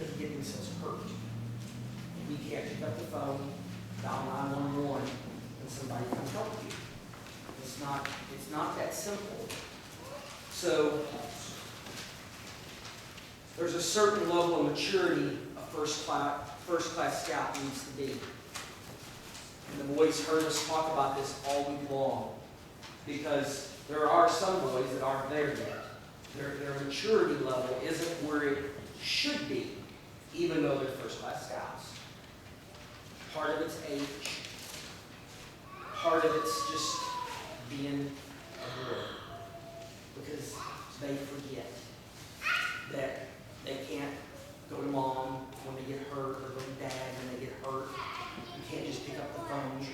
because we get themselves hurt. And we can't pick up the phone, dial 911, and somebody can help you. It's not that simple. So there's a certain level of maturity a first class scout needs to be. And the boys heard us talk about this all week long, because there are some boys that aren't there yet. Their maturity level isn't where it should be, even though they're first class scouts. Part of it's age. Part of it's just being a boy. Because they forget that they can't go to mom when they get hurt, or go to dad when they get hurt. You can't just pick up the phone.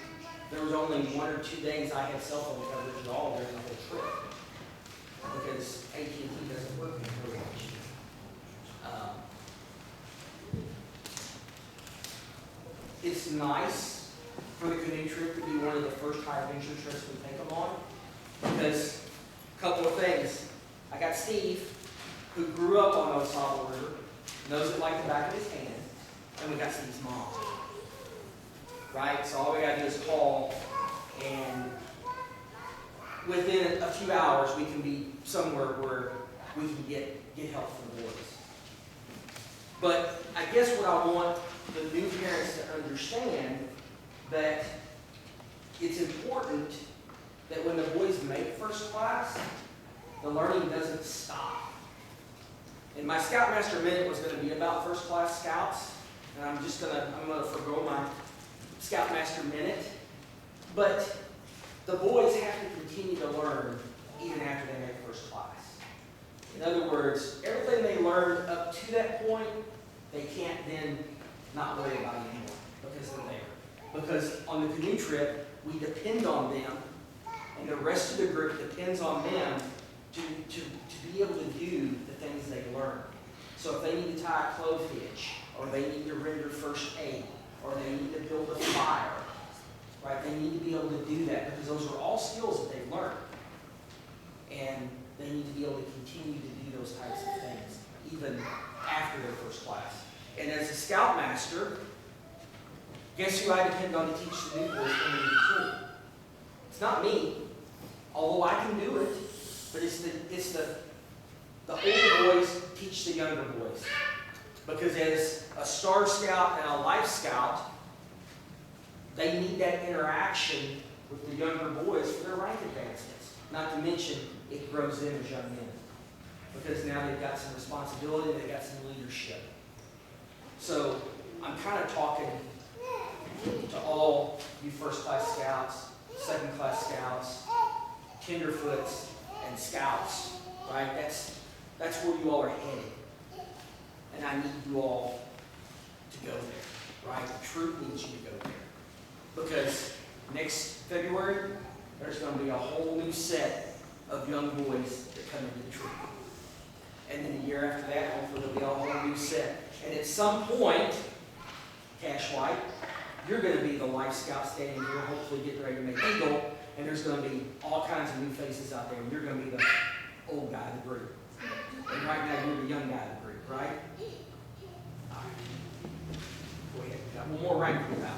There was only 1 or 2 days I had cell phone coverage at all during the whole trip, because AT&T doesn't work very much. It's nice for the canoe trip to be one of the first high adventure trips we take them on, because a couple of things. I got Steve, who grew up on Osage River, knows it like the back of his hand, and we got Steve's mom. Right? So all we got to do is call, and within a few hours we can be somewhere where we can get help from the boys. But I guess what I want the new parents to understand, that it's important that when the boys make first class, the learning doesn't stop. And my Scoutmaster Minute was going to be about first class scouts, and I'm going to forgo my Scoutmaster Minute. But the boys have to continue to learn even after they make first class. In other words, everything they learned up to that point, they can't then not worry about it anymore, because they're there. Because on the canoe trip, we depend on them, and the rest of the group depends on them to be able to do the things they learn. So if they need to tie a clove hitch, or they need to render first aid, or they need to build a fire, right? They need to be able to do that, because those are all skills that they've learned. And they need to be able to continue to do those types of things, even after their first class. And as a Scoutmaster, guess who I depend on to teach the new boys coming into the troop? It's not me, although I can do it, but it's the older boys teach the younger boys. Because as a Star Scout and a Life Scout, they need that interaction with the younger boys for their rank advancements. Not to mention, it grows them as young men. Because now they've got some responsibility, they've got some leadership. So I'm kind of talking to all you first class scouts, second class scouts, tenderfoots, and scouts, right? That's where you all are headed. And I need you all to go there, right? The troop needs you to go there. Because next February, there's going to be a whole new set of young boys that come into the troop. And then the year after that, hopefully there'll be a whole new set. And at some point, Cash White, you're going to be the Life Scout standing here, hopefully getting ready to make Eagle, and there's going to be all kinds of new faces out there, and you're going to be the old guy of the group. And right now, you're the young guy of the group, right? All right. Go ahead. We've got one more rank to about.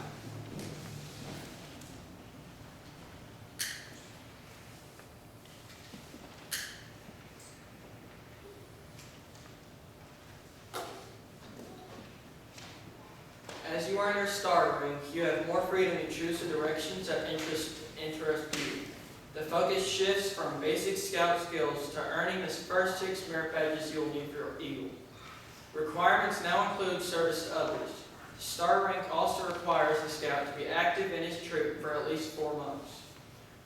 As you earn your star rank, you have more freedom to choose the directions that interest you. The focus shifts from basic scout skills to earning the first 6 merit badges you'll need for Eagle. Requirements now include service to others. The star rank also requires the scout to be active in his troop for at least 4 months.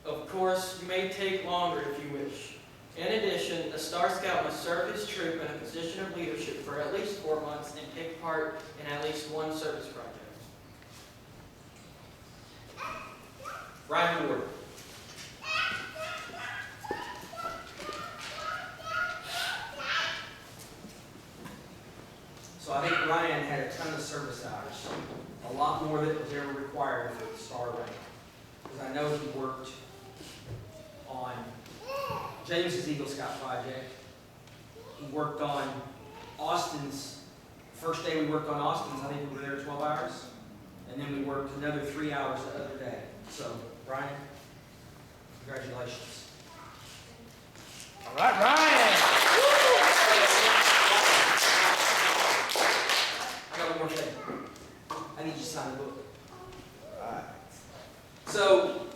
Of course, you may take longer if you wish. In addition, a Star Scout must serve his troop in a position of leadership for at least 4 months and take part in at least 1 service project. Ryan Ward. So I think Ryan had a ton of service hours, a lot more than was ever required for the star rank. Because I know he worked on James's Eagle Scout project. He worked on Austin's First day we worked on Austin's, I think we were there 12 hours. And then we worked another 3 hours the other day. So, Brian, congratulations. All right, Ryan. I got one more thing. I need you to sign the book. All right. So,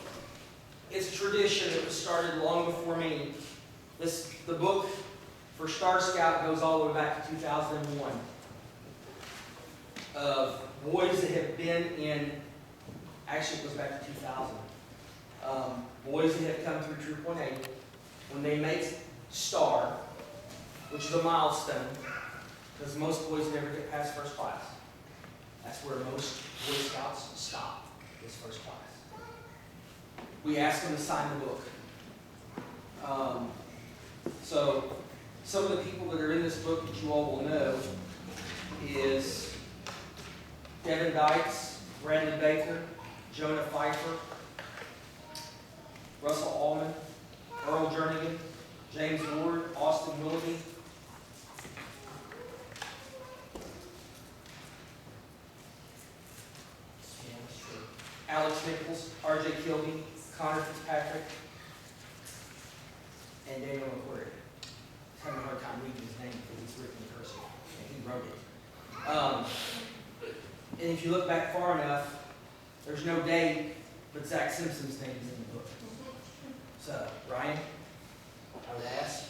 it's a tradition that was started long before me. The book for Star Scout goes all the way back to 2001. Of boys that have been in, actually it goes back to 2000. Boys that have come through Troop 180, when they make Star, which is a milestone, because most boys never get past first class. That's where most Boy Scouts stop, is first class. We ask them to sign the book. So, some of the people that are in this book that you all will know is Devin Dykes, Brandon Baker, Jonah Pfeiffer, Russell Allman, Earl Jernigan, James Ward, Austin Willoughby, Alex Nichols, R.J. Kilby, Connor Fitzpatrick, and Daniel McQuarrie. I'm having a hard time reading his name because it's written in cursive, and he wrote it. And if you look back far enough, there's no date, but Zach Simpson's name is in the book. So, Ryan, I would ask